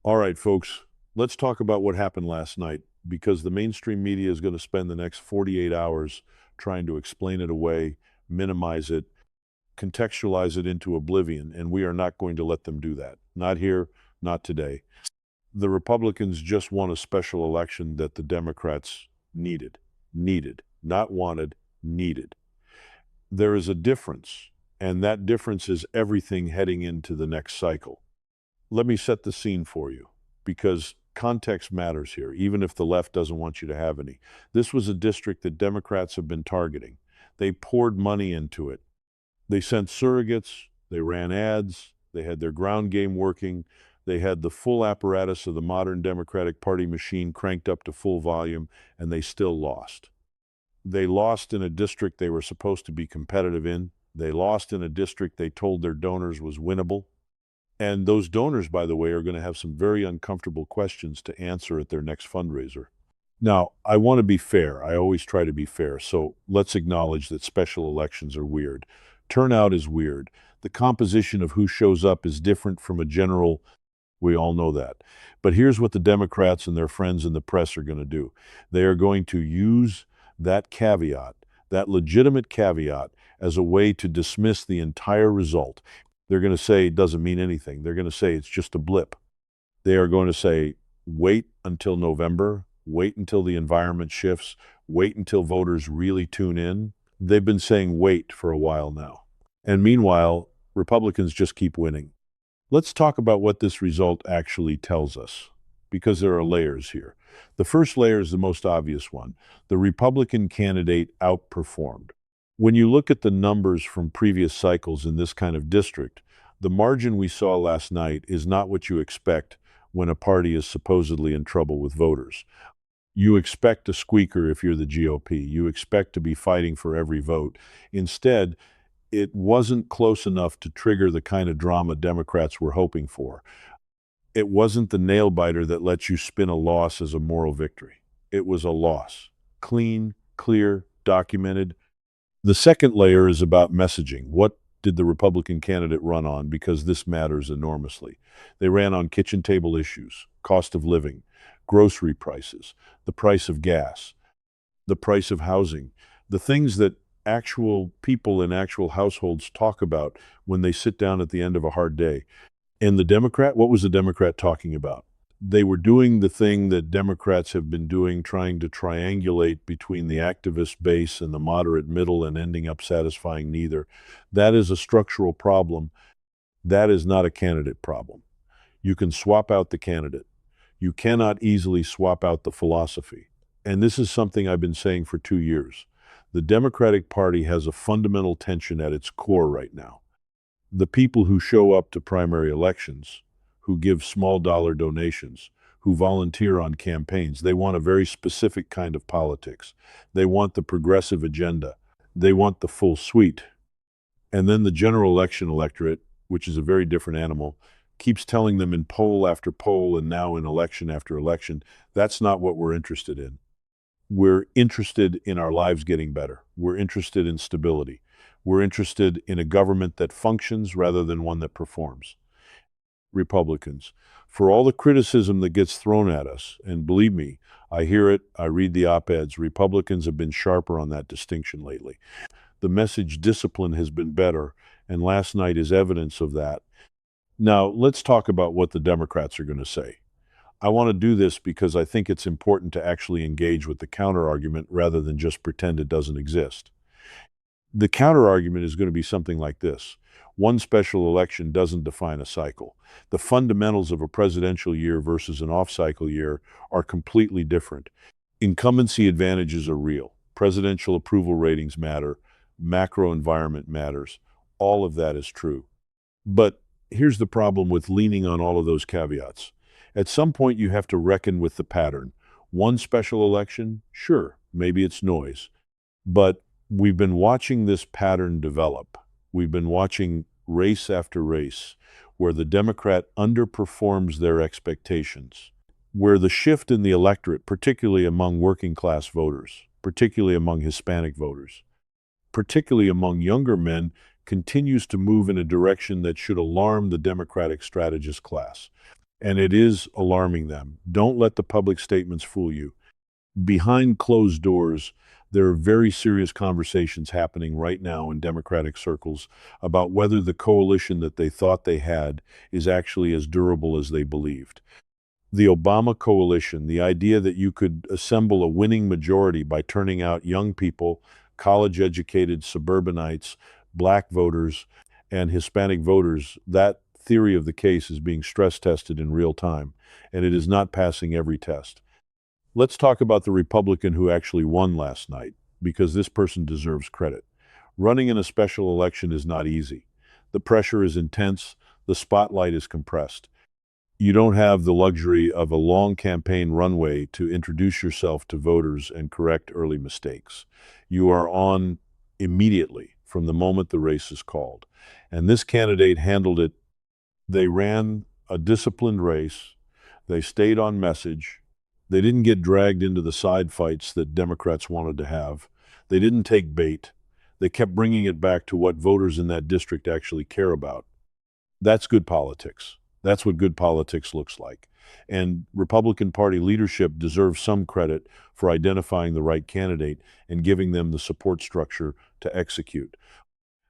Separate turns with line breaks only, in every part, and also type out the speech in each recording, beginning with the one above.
All right, folks, let's talk about what happened last night because the mainstream media is going to spend the next 48 hours trying to explain it away, minimize it, contextualize it into oblivion, and we are not going to let them do that. Not here, not today. The Republicans just won a special election that the Democrats needed. Needed, not wanted, needed. There is a difference, and that difference is everything heading into the next cycle. Let me set the scene for you because context matters here, even if the left doesn't want you to have any. This was a district that Democrats have been targeting. They poured money into it. They sent surrogates, they ran ads, they had their ground game working, they had the full apparatus of the modern Democratic Party machine cranked up to full volume, and they still lost. They lost in a district they were supposed to be competitive in. They lost in a district they told their donors was winnable. And those donors, by the way, are going to have some very uncomfortable questions to answer at their next fundraiser. Now, I want to be fair. I always try to be fair. So let's acknowledge that special elections are weird. Turnout is weird. The composition of who shows up is different from a general, we all know that. But here's what the Democrats and their friends in the press are going to do. They are going to use that caveat, that legitimate caveat, as a way to dismiss the entire result. They're going to say it doesn't mean anything. They're going to say it's just a blip. They are going to say, wait until November, wait until the environment shifts, wait until voters really tune in. They've been saying wait for a while now. And meanwhile, Republicans just keep winning. Let's talk about what this result actually tells us, because there are layers here. The first layer is the most obvious one. The Republican candidate outperformed. When you look at the numbers from previous cycles in this kind of district, the margin we saw last night is not what you expect when a party is supposedly in trouble with voters. You expect a squeaker if you're the GOP. You expect to be fighting for every vote. Instead, it wasn't close enough to trigger the kind of drama Democrats were hoping for. It wasn't the nail biter that lets you spin a loss as a moral victory. It was a loss. Clean, clear, documented. The second layer is about messaging. What did the Republican candidate run on? Because this matters enormously. They ran on kitchen table issues, cost of living, grocery prices, the price of gas, the price of housing, the things that actual people in actual households talk about when they sit down at the end of a hard day. And what was the Democrat talking about? They were doing the thing that Democrats have been doing, trying to triangulate between the activist base and the moderate middle and ending up satisfying neither. That is a structural problem. That is not a candidate problem. You can swap out the candidate. You cannot easily swap out the philosophy. And this is something I've been saying for 2 years. The Democratic Party has a fundamental tension at its core right now. The people who show up to primary elections, who give small dollar donations, who volunteer on campaigns, they want a very specific kind of politics. They want the progressive agenda. They want the full suite. And then the general election electorate, which is a very different animal, keeps telling them in poll after poll and now in election after election, that's not what we're interested in. We're interested in our lives getting better. We're interested in stability. We're interested in a government that functions rather than one that performs. Republicans, for all the criticism that gets thrown at us, and believe me, I hear it, I read the op-eds, Republicans have been sharper on that distinction lately. The message discipline has been better, and last night is evidence of that. Now, let's talk about what the Democrats are going to say. I want to do this because I think it's important to actually engage with the counter-argument rather than just pretend it doesn't exist. The counter-argument is going to be something like this. One special election doesn't define a cycle. The fundamentals of a presidential year versus an off-cycle year are completely different. Incumbency advantages are real. Presidential approval ratings matter. Macro environment matters. All of that is true. But here's the problem with leaning on all of those caveats. At some point, you have to reckon with the pattern. One special election, sure, maybe it's noise. But we've been watching this pattern develop. We've been watching race after race where the Democrat underperforms their expectations, where the shift in the electorate, particularly among working class voters, particularly among Hispanic voters, particularly among younger men, continues to move in a direction that should alarm the Democratic strategist class. And it is alarming them. Don't let the public statements fool you. Behind closed doors, there are very serious conversations happening right now in Democratic circles about whether the coalition that they thought they had is actually as durable as they believed. The Obama coalition, the idea that you could assemble a winning majority by turning out young people, college-educated suburbanites, black voters, and Hispanic voters, that theory of the case is being stress tested in real time, and it is not passing every test. Let's talk about the Republican who actually won last night, because this person deserves credit. Running in a special election is not easy. The pressure is intense, the spotlight is compressed. You don't have the luxury of a long campaign runway to introduce yourself to voters and correct early mistakes. You are on immediately from the moment the race is called. And this candidate handled it. They ran a disciplined race. They stayed on message. They didn't get dragged into the side fights that Democrats wanted to have. They didn't take bait. They kept bringing it back to what voters in that district actually care about. That's good politics. That's what good politics looks like. And Republican Party leadership deserves some credit for identifying the right candidate and giving them the support structure to execute.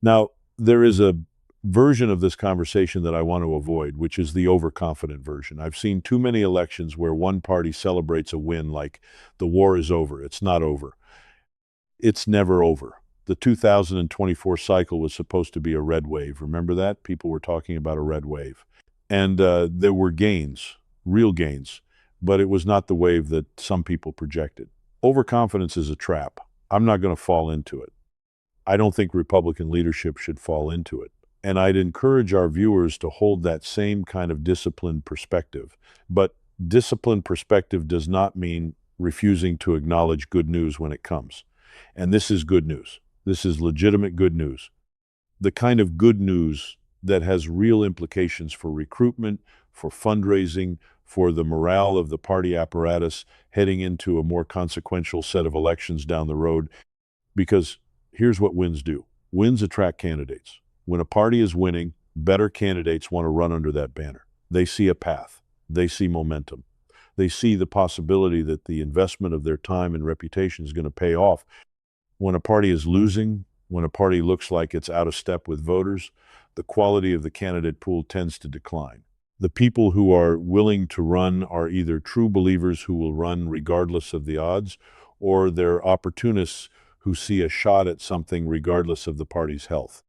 Now, there is a version of this conversation that I want to avoid, which is the overconfident version. I've seen too many elections where one party celebrates a win like the war is over. It's not over. It's never over. The 2024 cycle was supposed to be a red wave. Remember that? People were talking about a red wave. And there were gains, real gains, but it was not the wave that some people projected. Overconfidence is a trap. I'm not going to fall into it. I don't think Republican leadership should fall into it. And I'd encourage our viewers to hold that same kind of disciplined perspective. But disciplined perspective does not mean refusing to acknowledge good news when it comes. And this is good news. This is legitimate good news. The kind of good news that has real implications for recruitment, for fundraising, for the morale of the party apparatus heading into a more consequential set of elections down the road. Because here's what wins do. Wins attract candidates. When a party is winning, better candidates want to run under that banner. They see a path. They see momentum. They see the possibility that the investment of their time and reputation is going to pay off. When a party is losing, when a party looks like it's out of step with voters, the quality of the candidate pool tends to decline. The people who are willing to run are either true believers who will run regardless of the odds, or they're opportunists who see a shot at something regardless of the party's health.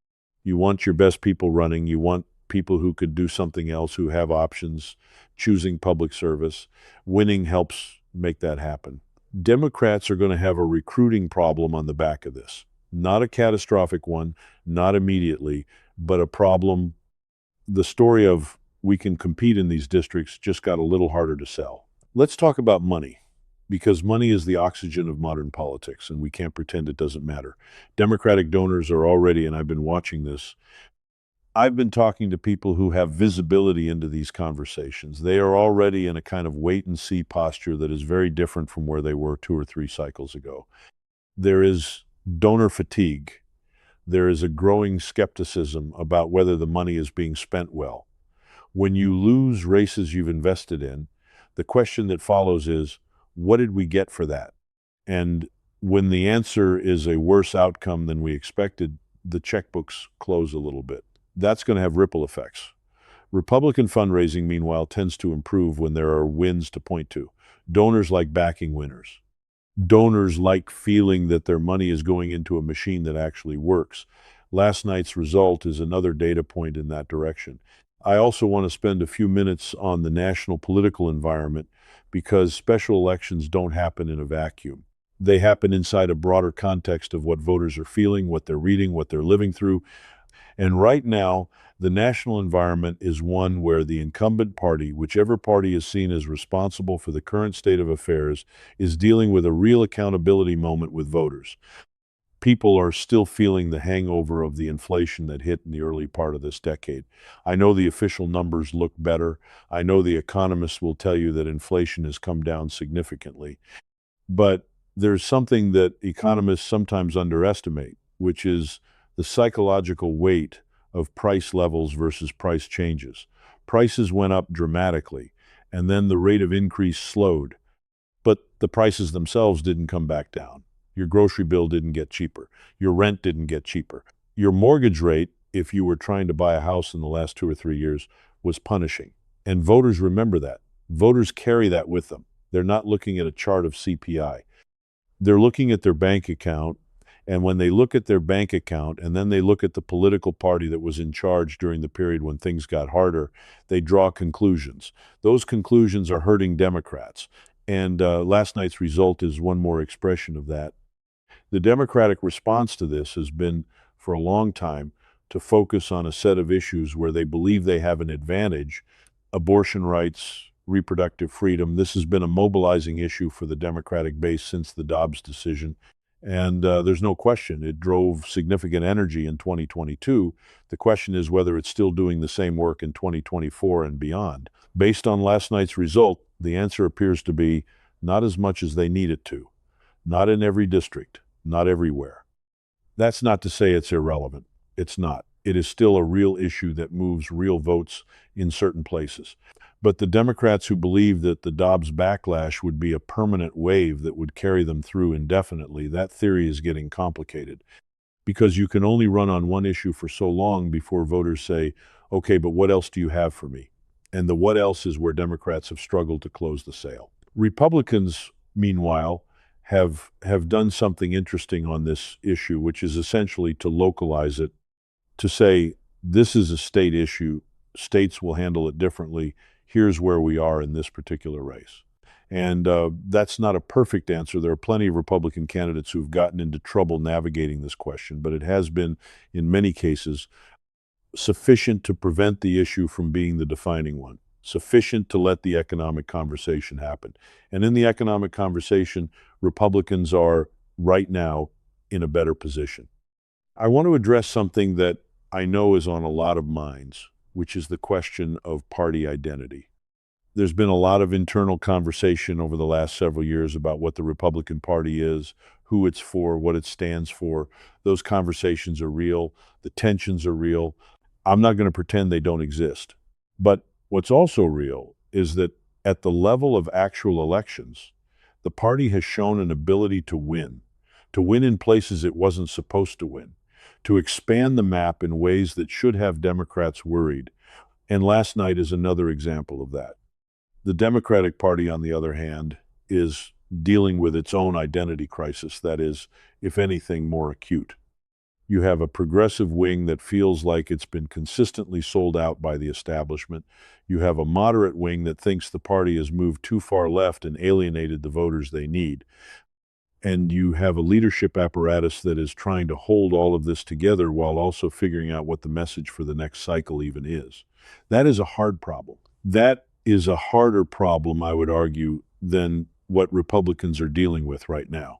You want your best people running. You want people who could do something else, who have options, choosing public service. Winning helps make that happen. Democrats are going to have a recruiting problem on the back of this. Not a catastrophic one, not immediately, but a problem. The story of we can compete in these districts just got a little harder to sell. Let's talk about money, because money is the oxygen of modern politics, and we can't pretend it doesn't matter. Democratic donors are already, and I've been watching this, I've been talking to people who have visibility into these conversations. They are already in a kind of wait-and-see posture that is very different from where they were 2 or 3 cycles ago. There is donor fatigue. There is a growing skepticism about whether the money is being spent well. When you lose races you've invested in, the question that follows is, what did we get for that? And when the answer is a worse outcome than we expected, the checkbooks close a little bit. That's going to have ripple effects. Republican fundraising, meanwhile, tends to improve when there are wins to point to. Donors like backing winners. Donors like feeling that their money is going into a machine that actually works. Last night's result is another data point in that direction. I also want to spend a few minutes on the national political environment, because special elections don't happen in a vacuum. They happen inside a broader context of what voters are feeling, what they're reading, what they're living through. And right now, the national environment is one where the incumbent party, whichever party is seen as responsible for the current state of affairs, is dealing with a real accountability moment with voters. People are still feeling the hangover of the inflation that hit in the early part of this decade. I know the official numbers look better. I know the economists will tell you that inflation has come down significantly. But there's something that economists sometimes underestimate, which is the psychological weight of price levels versus price changes. Prices went up dramatically, and then the rate of increase slowed. But the prices themselves didn't come back down. Your grocery bill didn't get cheaper. Your rent didn't get cheaper. Your mortgage rate, if you were trying to buy a house in the last 2 or 3 years, was punishing. And voters remember that. Voters carry that with them. They're not looking at a chart of CPI. They're looking at their bank account, and when they look at their bank account and then they look at the political party that was in charge during the period when things got harder, they draw conclusions. Those conclusions are hurting Democrats. And last night's result is one more expression of that. The Democratic response to this has been, for a long time, to focus on a set of issues where they believe they have an advantage: abortion rights, reproductive freedom. This has been a mobilizing issue for the Democratic base since the Dobbs decision. And there's no question it drove significant energy in 2022. The question is whether it's still doing the same work in 2024 and beyond. Based on last night's result, the answer appears to be not as much as they need it to. Not in every district, not everywhere. That's not to say it's irrelevant. It's not. It is still a real issue that moves real votes in certain places. But the Democrats who believe that the Dobbs backlash would be a permanent wave that would carry them through indefinitely, that theory is getting complicated. Because you can only run on one issue for so long before voters say, okay, but what else do you have for me? And the what else is where Democrats have struggled to close the sale. Republicans, meanwhile, have done something interesting on this issue, which is essentially to localize it, to say, this is a state issue, states will handle it differently, here's where we are in this particular race. And that's not a perfect answer. There are plenty of Republican candidates who've gotten into trouble navigating this question, but it has been, in many cases, sufficient to prevent the issue from being the defining one, sufficient to let the economic conversation happen. And in the economic conversation, Republicans are, right now, in a better position. I want to address something that I know is on a lot of minds, which is the question of party identity. There's been a lot of internal conversation over the last several years about what the Republican Party is, who it's for, what it stands for. Those conversations are real. The tensions are real. I'm not going to pretend they don't exist. But what's also real is that at the level of actual elections, the party has shown an ability to win in places it wasn't supposed to win, to expand the map in ways that should have Democrats worried. And last night is another example of that. The Democratic Party, on the other hand, is dealing with its own identity crisis that is, if anything, more acute. You have a progressive wing that feels like it's been consistently sold out by the establishment. You have a moderate wing that thinks the party has moved too far left and alienated the voters they need. And you have a leadership apparatus that is trying to hold all of this together while also figuring out what the message for the next cycle even is. That is a hard problem. That is a harder problem, I would argue, than what Republicans are dealing with right now.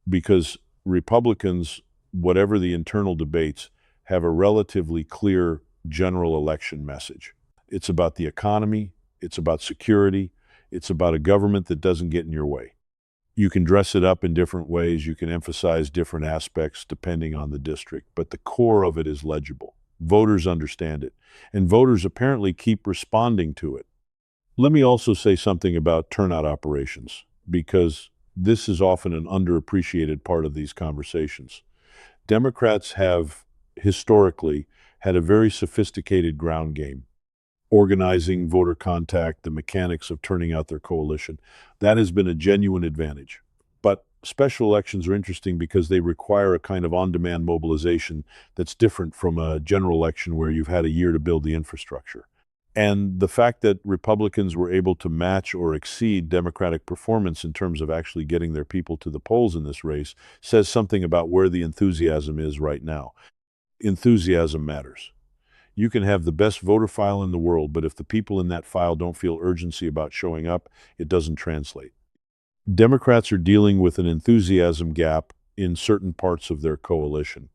Because Republicans, whatever the internal debates, have a relatively clear general election message. It's about the economy, it's about security, it's about a government that doesn't get in your way. You can dress it up in different ways, you can emphasize different aspects depending on the district, but the core of it is legible. Voters understand it, and voters apparently keep responding to it. Let me also say something about turnout operations, because this is often an underappreciated part of these conversations. Democrats have historically had a very sophisticated ground game, organizing voter contact, the mechanics of turning out their coalition. That has been a genuine advantage. But special elections are interesting because they require a kind of on-demand mobilization that's different from a general election where you've had a year to build the infrastructure. And the fact that Republicans were able to match or exceed Democratic performance in terms of actually getting their people to the polls in this race says something about where the enthusiasm is right now. Enthusiasm matters. You can have the best voter file in the world, but if the people in that file don't feel urgency about showing up, it doesn't translate. Democrats are dealing with an enthusiasm gap in certain parts of their coalition.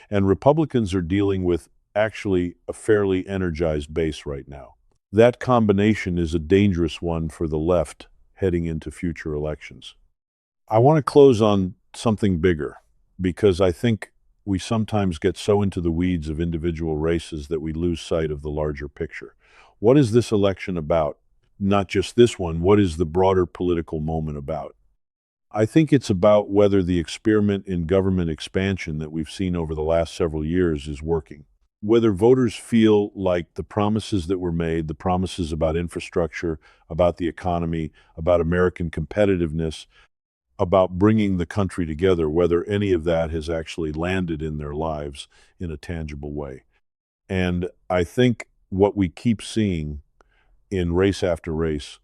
And Republicans are dealing with actually a fairly energized base right now. That combination is a dangerous one for the left heading into future elections. I want to close on something bigger, because I think we sometimes get so into the weeds of individual races that we lose sight of the larger picture. What is this election about? Not just this one, what is the broader political moment about? I think it's about whether the experiment in government expansion that we've seen over the last several years is working. Whether voters feel like the promises that were made, the promises about infrastructure, about the economy, about American competitiveness, about bringing the country together, whether any of that has actually landed in their lives in a tangible way. And I think what we keep seeing in race after race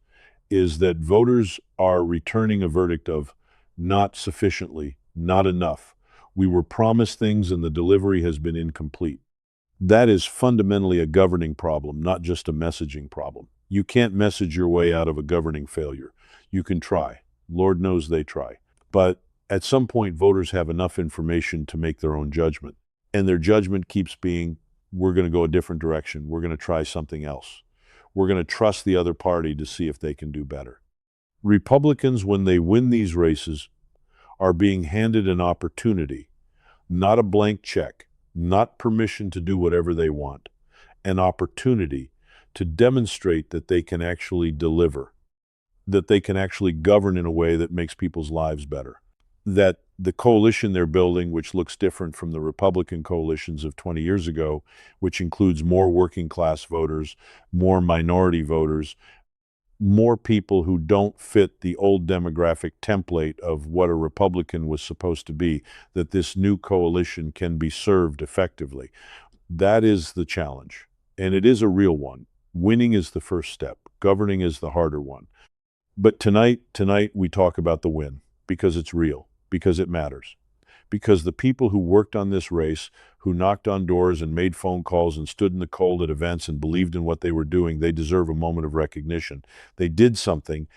is that voters are returning a verdict of not sufficiently, not enough. We were promised things and the delivery has been incomplete. That is fundamentally a governing problem, not just a messaging problem. You can't message your way out of a governing failure. You can try. Lord knows they try. But at some point, voters have enough information to make their own judgment. And their judgment keeps being, we're going to go a different direction. We're going to try something else. We're going to trust the other party to see if they can do better. Republicans, when they win these races, are being handed an opportunity, not a blank check, not permission to do whatever they want, an opportunity to demonstrate that they can actually deliver, that they can actually govern in a way that makes people's lives better, that the coalition they're building, which looks different from the Republican coalitions of 20 years ago, which includes more working class voters, more minority voters, more people who don't fit the old demographic template of what a Republican was supposed to be, that this new coalition can be served effectively. That is the challenge, and it is a real one. Winning is the first step. Governing is the harder one. But tonight we talk about the win because it's real, because it matters. Because the people who worked on this race, who knocked on doors and made phone calls and stood in the cold at events and believed in what they were doing, they deserve a moment of recognition. They did something.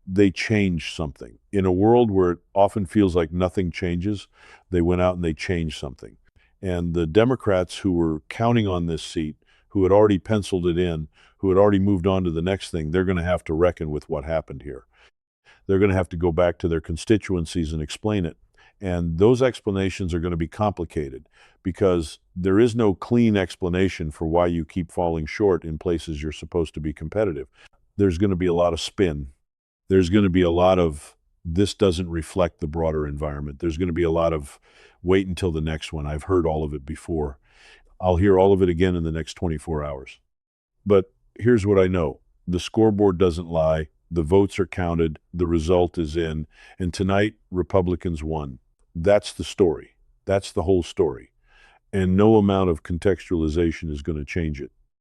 They changed something. In a world where it often feels like nothing changes, they went out and they changed something. And the Democrats who were counting on this seat, who had already penciled it in, who had already moved on to the next thing, they're going to have to reckon with what happened here. They're going to have to go back to their constituencies and explain it. And those explanations are going to be complicated because there is no clean explanation for why you keep falling short in places you're supposed to be competitive. There's going to be a lot of spin. There's going to be a lot of this doesn't reflect the broader environment. There's going to be a lot of wait until the next one. I've heard all of it before. I'll hear all of it again in the next 24 hours. But here's what I know. The scoreboard doesn't lie. The votes are counted. The result is in. And tonight, Republicans won. That's the story. That's the whole story. And no amount of contextualization is going to change it.